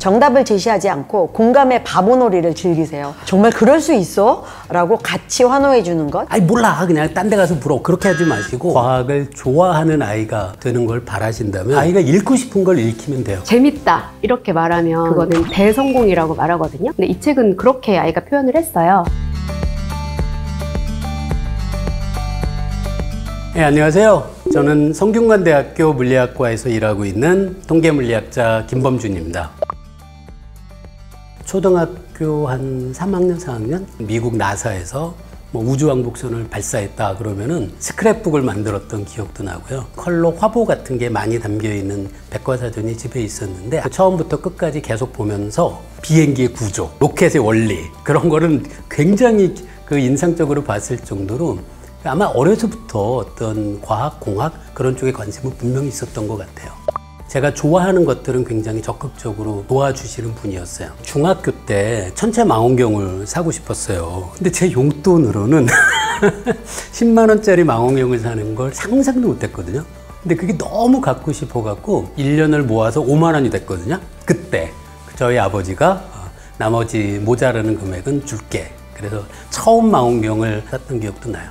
정답을 제시하지 않고 공감의 바보놀이를 즐기세요. 정말 그럴 수 있어? 라고 같이 환호해 주는 것. 아니 몰라, 그냥 딴 데 가서 물어. 그렇게 하지 마시고 과학을 좋아하는 아이가 되는 걸 바라신다면 아이가 읽고 싶은 걸 읽히면 돼요. 재밌다 이렇게 말하면 그거는 대성공이라고 말하거든요. 근데 이 책은 그렇게 아이가 표현을 했어요. 네, 안녕하세요. 저는 성균관대학교 물리학과에서 일하고 있는 통계물리학자 김범준입니다. 초등학교 한 3학년, 4학년 미국 나사에서 우주왕복선을 발사했다 그러면은 스크랩북을 만들었던 기억도 나고요. 컬러 화보 같은 게 많이 담겨있는 백과사전이 집에 있었는데 처음부터 끝까지 계속 보면서 비행기의 구조, 로켓의 원리 그런 거는 굉장히 인상적으로 봤을 정도로 아마 어려서부터 어떤 과학, 공학 그런 쪽에 관심은 분명히 있었던 것 같아요. 제가 좋아하는 것들은 굉장히 적극적으로 도와주시는 분이었어요. 중학교 때 천체 망원경을 사고 싶었어요. 근데 제 용돈으로는 10만 원짜리 망원경을 사는 걸 상상도 못했거든요. 근데 그게 너무 갖고 싶어갖고 1년을 모아서 5만 원이 됐거든요. 그때 저희 아버지가 나머지 모자라는 금액은 줄게. 그래서 처음 망원경을 샀던 기억도 나요.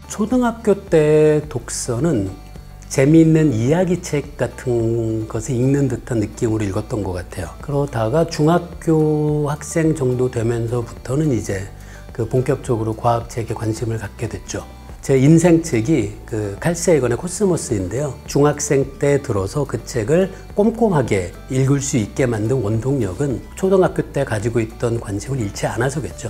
초등학교 때 독서는 재미있는 이야기책 같은 것을 읽는 듯한 느낌으로 읽었던 것 같아요. 그러다가 중학교 학생 정도 되면서부터는 이제 본격적으로 과학책에 관심을 갖게 됐죠. 제 인생책이 칼 세이건의 코스모스인데요. 중학생 때 들어서 그 책을 꼼꼼하게 읽을 수 있게 만든 원동력은 초등학교 때 가지고 있던 관심을 잃지 않아서겠죠.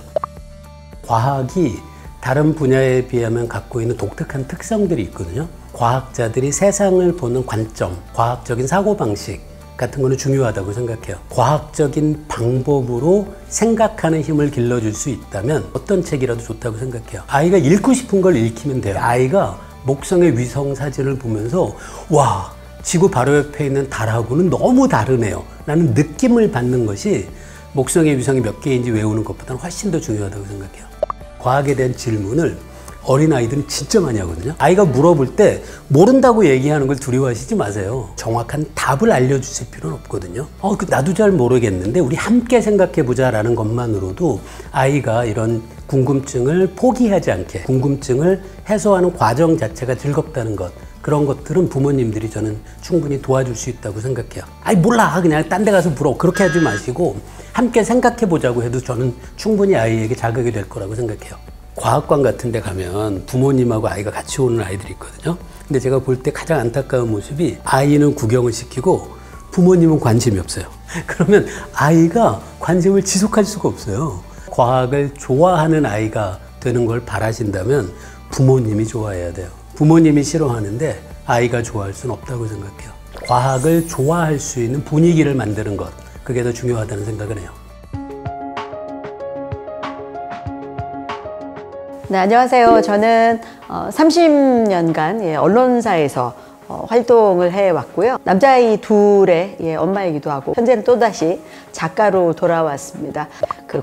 과학이 다른 분야에 비하면 갖고 있는 독특한 특성들이 있거든요. 과학자들이 세상을 보는 관점, 과학적인 사고방식 같은 거는 중요하다고 생각해요. 과학적인 방법으로 생각하는 힘을 길러줄 수 있다면 어떤 책이라도 좋다고 생각해요. 아이가 읽고 싶은 걸 읽히면 돼요. 아이가 목성의 위성 사진을 보면서 와, 지구 바로 옆에 있는 달하고는 너무 다르네요 라는 느낌을 받는 것이 목성의 위성이 몇 개인지 외우는 것보다는 훨씬 더 중요하다고 생각해요. 과학에 대한 질문을 어린아이들은 진짜 많이 하거든요. 아이가 물어볼 때 모른다고 얘기하는 걸 두려워하시지 마세요. 정확한 답을 알려주실 필요는 없거든요. 나도 잘 모르겠는데 우리 함께 생각해보자 라는 것만으로도 아이가 이런 궁금증을 포기하지 않게 궁금증을 해소하는 과정 자체가 즐겁다는 것, 그런 것들은 부모님들이 저는 충분히 도와줄 수 있다고 생각해요. 아니 몰라, 그냥 딴 데 가서 물어. 그렇게 하지 마시고 함께 생각해보자고 해도 저는 충분히 아이에게 자극이 될 거라고 생각해요. 과학관 같은 데 가면 부모님하고 아이가 같이 오는 아이들이 있거든요. 근데 제가 볼 때 가장 안타까운 모습이 아이는 구경을 시키고 부모님은 관심이 없어요. 그러면 아이가 관심을 지속할 수가 없어요. 과학을 좋아하는 아이가 되는 걸 바라신다면 부모님이 좋아해야 돼요. 부모님이 싫어하는데 아이가 좋아할 수는 없다고 생각해요. 과학을 좋아할 수 있는 분위기를 만드는 것, 그게 더 중요하다는 생각을 해요. 네, 안녕하세요. 저는 30년간 언론사에서 활동을 해왔고요. 남자아이 둘의 엄마이기도 하고 현재는 또다시 작가로 돌아왔습니다.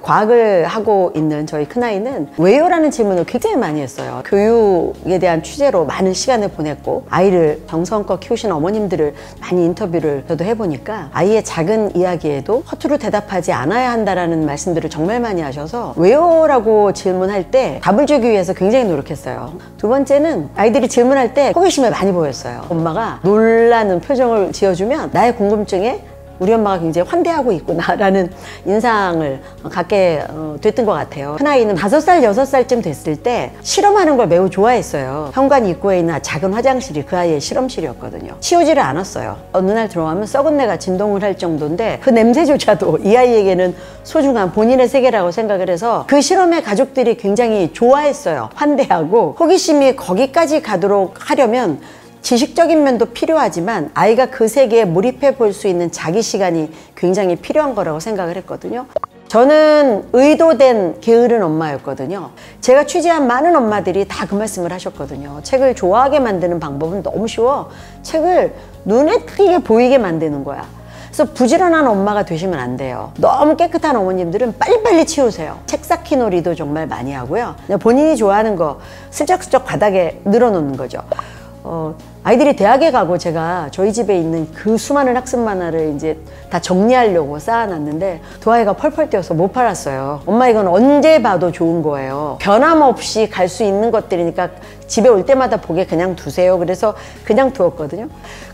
과학을 하고 있는 저희 큰아이는 왜요? 라는 질문을 굉장히 많이 했어요. 교육에 대한 취재로 많은 시간을 보냈고 아이를 정성껏 키우신 어머님들을 많이 인터뷰를 저도 해보니까 아이의 작은 이야기에도 허투루 대답하지 않아야 한다는 말씀들을 정말 많이 하셔서 왜요? 라고 질문할 때 답을 주기 위해서 굉장히 노력했어요. 두 번째는 아이들이 질문할 때 호기심을 많이 보였어요. 엄마가 놀라는 표정을 지어주면 나의 궁금증에 우리 엄마가 굉장히 환대하고 있구나 라는 인상을 갖게 됐던 것 같아요. 큰아이는 5살, 6살쯤 됐을 때 실험하는 걸 매우 좋아했어요. 현관 입구에 있는 작은 화장실이 그 아이의 실험실이었거든요. 치우지를 않았어요. 어느 날 들어가면 썩은 내가 진동을 할 정도인데 그 냄새조차도 이 아이에게는 소중한 본인의 세계라고 생각을 해서 그 실험에 가족들이 굉장히 좋아했어요. 환대하고 호기심이 거기까지 가도록 하려면 지식적인 면도 필요하지만 아이가 그 세계에 몰입해 볼 수 있는 자기 시간이 굉장히 필요한 거라고 생각을 했거든요. 저는 의도된 게으른 엄마였거든요. 제가 취재한 많은 엄마들이 다 그 말씀을 하셨거든요. 책을 좋아하게 만드는 방법은 너무 쉬워. 책을 눈에 띄게 보이게 만드는 거야. 그래서 부지런한 엄마가 되시면 안 돼요. 너무 깨끗한 어머님들은 빨리빨리 치우세요. 책 쌓기 놀이도 정말 많이 하고요. 본인이 좋아하는 거 슬쩍슬쩍 바닥에 늘어놓는 거죠. 아이들이 대학에 가고 제가 저희 집에 있는 그 수많은 학습 만화를 이제 다 정리하려고 쌓아놨는데 두 아이가 펄펄 뛰어서 못 팔았어요. 엄마 이건 언제 봐도 좋은 거예요. 변함없이 갈 수 있는 것들이니까 집에 올 때마다 보게 그냥 두세요. 그래서 그냥 두었거든요.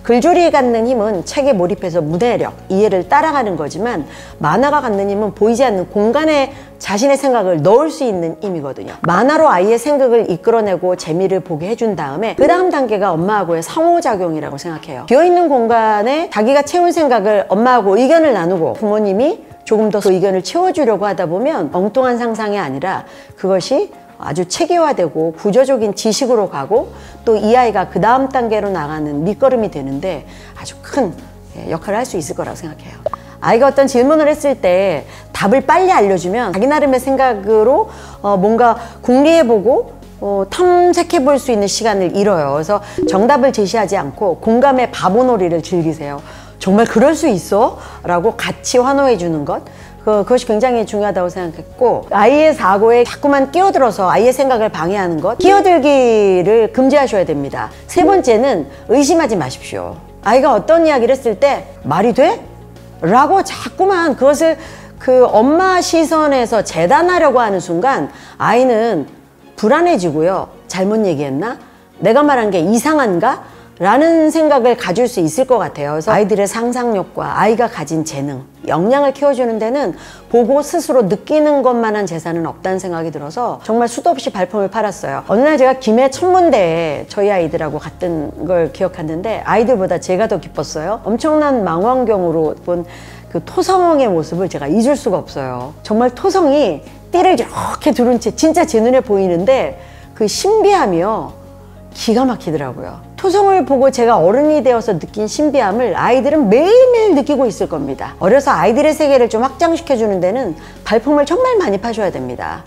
글줄이 갖는 힘은 책에 몰입해서 문해력, 이해를 따라가는 거지만 만화가 갖는 힘은 보이지 않는 공간에 자신의 생각을 넣을 수 있는 힘이거든요. 만화로 아이의 생각을 이끌어내고 재미를 보게 해준 다음에 그 다음 단계가 엄마하고의 상호작용이라고 생각해요. 비어있는 공간에 자기가 채운 생각을 엄마하고 의견을 나누고 부모님이 조금 더 그 의견을 채워주려고 하다 보면 엉뚱한 상상이 아니라 그것이 아주 체계화되고 구조적인 지식으로 가고 또 이 아이가 그 다음 단계로 나가는 밑거름이 되는데 아주 큰 역할을 할 수 있을 거라고 생각해요. 아이가 어떤 질문을 했을 때 답을 빨리 알려주면 자기 나름의 생각으로 뭔가 궁리해보고 탐색해볼 수 있는 시간을 잃어요. 그래서 정답을 제시하지 않고 공감의 바보놀이를 즐기세요. 정말 그럴 수 있어? 라고 같이 환호해 주는 것, 그것이 굉장히 중요하다고 생각했고, 아이의 사고에 자꾸만 끼어들어서 아이의 생각을 방해하는 것, 끼어들기를 금지하셔야 됩니다. 세 번째는 의심하지 마십시오. 아이가 어떤 이야기를 했을 때 말이 돼? 라고 자꾸만 그것을 그 엄마 시선에서 재단하려고 하는 순간 아이는 불안해지고요. 잘못 얘기했나? 내가 말한 게 이상한가? 라는 생각을 가질 수 있을 것 같아요. 그래서 아이들의 상상력과 아이가 가진 재능, 역량을 키워주는 데는 보고 스스로 느끼는 것만한 재산은 없다는 생각이 들어서 정말 수도 없이 발품을 팔았어요. 어느 날 제가 김해 천문대에 저희 아이들하고 갔던 걸 기억하는데 아이들보다 제가 더 기뻤어요. 엄청난 망원경으로 본 그 토성의 모습을 제가 잊을 수가 없어요. 정말 토성이 띠를 이렇게 두른 채 진짜 제 눈에 보이는데 그 신비함이요, 기가 막히더라고요. 토성을 보고 제가 어른이 되어서 느낀 신비함을 아이들은 매일매일 느끼고 있을 겁니다. 어려서 아이들의 세계를 좀 확장시켜주는 데는 발품을 정말 많이 파셔야 됩니다.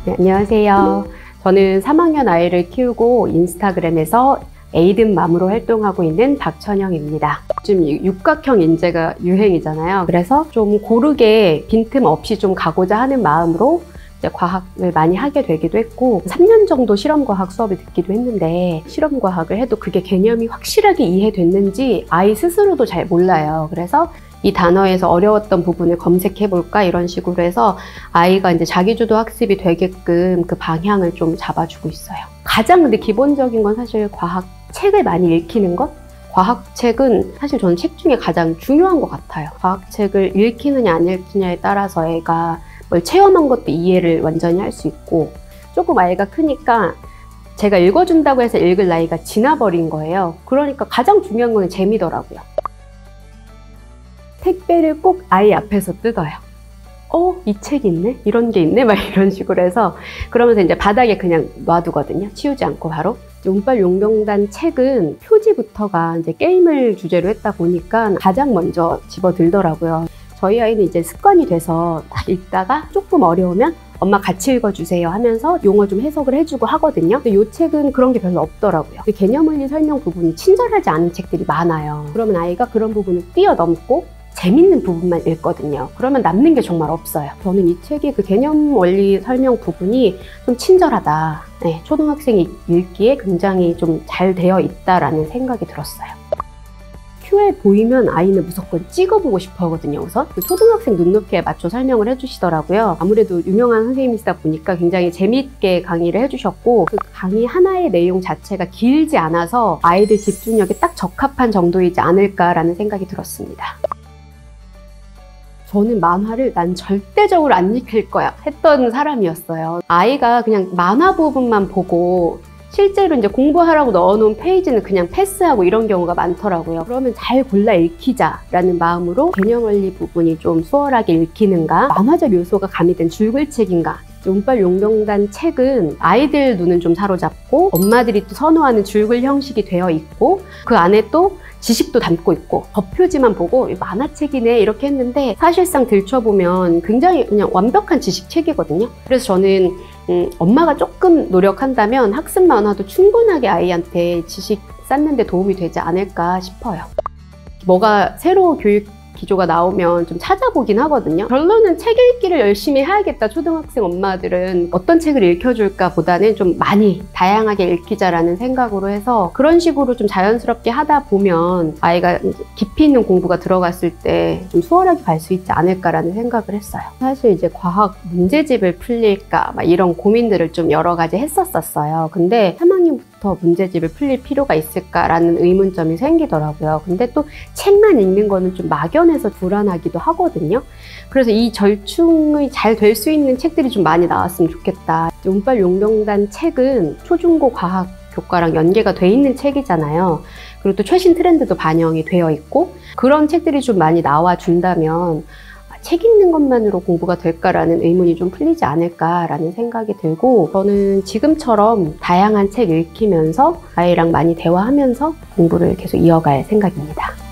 네, 안녕하세요. 저는 3학년 아이를 키우고 인스타그램에서 에이든맘으로 활동하고 있는 박천영입니다. 지금 육각형 인재가 유행이잖아요. 그래서 좀 고르게 빈틈없이 좀 가고자 하는 마음으로 이제 과학을 많이 하게 되기도 했고 3년 정도 실험과학 수업을 듣기도 했는데 실험과학을 해도 그게 개념이 확실하게 이해됐는지 아이 스스로도 잘 몰라요. 그래서 이 단어에서 어려웠던 부분을 검색해볼까 이런 식으로 해서 아이가 이제 자기주도 학습이 되게끔 그 방향을 좀 잡아주고 있어요. 가장 근데 기본적인 건 사실 과학책을 많이 읽히는 것? 과학책은 사실 저는 책 중에 가장 중요한 것 같아요. 과학책을 읽히느냐 안 읽히냐에 따라서 애가 뭘 체험한 것도 이해를 완전히 할 수 있고, 조금 아이가 크니까 제가 읽어준다고 해서 읽을 나이가 지나버린 거예요. 그러니까 가장 중요한 건 재미더라고요. 택배를 꼭 아이 앞에서 뜯어요. 이 책이 있네? 이런 게 있네? 막 이런 식으로 해서 그러면서 이제 바닥에 그냥 놔두거든요. 치우지 않고 바로. 운빨 용병단 책은 표지부터가 이제 게임을 주제로 했다 보니까 가장 먼저 집어들더라고요. 저희 아이는 이제 습관이 돼서 딱 읽다가 조금 어려우면 엄마 같이 읽어주세요 하면서 용어 좀 해석을 해주고 하거든요. 근데 이 책은 그런 게 별로 없더라고요. 개념원리 설명 부분이 친절하지 않은 책들이 많아요. 그러면 아이가 그런 부분을 뛰어넘고 재밌는 부분만 읽거든요. 그러면 남는 게 정말 없어요. 저는 이 책이 그 개념 원리 설명 부분이 좀 친절하다. 네, 초등학생이 읽기에 굉장히 좀 잘 되어 있다라는 생각이 들었어요. 큐에 보이면 아이는 무조건 찍어보고 싶어 하거든요. 우선 그 초등학생 눈높이에 맞춰 설명을 해주시더라고요. 아무래도 유명한 선생님이시다 보니까 굉장히 재미있게 강의를 해주셨고 그 강의 하나의 내용 자체가 길지 않아서 아이들 집중력에 딱 적합한 정도이지 않을까라는 생각이 들었습니다. 저는 만화를 난 절대적으로 안 읽힐 거야 했던 사람이었어요. 아이가 그냥 만화 부분만 보고 실제로 이제 공부하라고 넣어놓은 페이지는 그냥 패스하고 이런 경우가 많더라고요. 그러면 잘 골라 읽히자라는 마음으로 개념 원리 부분이 좀 수월하게 읽히는가, 만화적 요소가 가미된 줄글책인가. 운빨 용병단 책은 아이들 눈은 좀 사로잡고 엄마들이 또 선호하는 줄글 형식이 되어 있고 그 안에 또 지식도 담고 있고 겉표지만 보고 만화책이네 이렇게 했는데 사실상 들춰보면 굉장히 그냥 완벽한 지식책이거든요. 그래서 저는 엄마가 조금 노력한다면 학습 만화도 충분하게 아이한테 지식 쌓는 데 도움이 되지 않을까 싶어요. 뭐가 새로 교육 기조가 나오면 좀 찾아보긴 하거든요. 결론은 책 읽기를 열심히 해야겠다. 초등학생 엄마들은 어떤 책을 읽혀줄까 보다는 좀 많이 다양하게 읽히자라는 생각으로 해서 그런 식으로 좀 자연스럽게 하다 보면 아이가 깊이 있는 공부가 들어갔을 때 좀 수월하게 갈 수 있지 않을까라는 생각을 했어요. 사실 이제 과학 문제집을 풀릴까 막 이런 고민들을 좀 여러 가지 했었어요. 근데 3학년부터 문제집을 풀릴 필요가 있을까라는 의문점이 생기더라고요. 근데 또 책만 읽는 거는 좀 막연해서 불안하기도 하거든요. 그래서 이 절충이 잘 될 수 있는 책들이 좀 많이 나왔으면 좋겠다. 운빨 용병단 책은 초중고 과학 교과랑 연계가 돼 있는 책이잖아요. 그리고 또 최신 트렌드도 반영이 되어 있고 그런 책들이 좀 많이 나와준다면 책 읽는 것만으로 공부가 될까라는 의문이 좀 풀리지 않을까라는 생각이 들고 저는 지금처럼 다양한 책 읽히면서 아이랑 많이 대화하면서 공부를 계속 이어갈 생각입니다.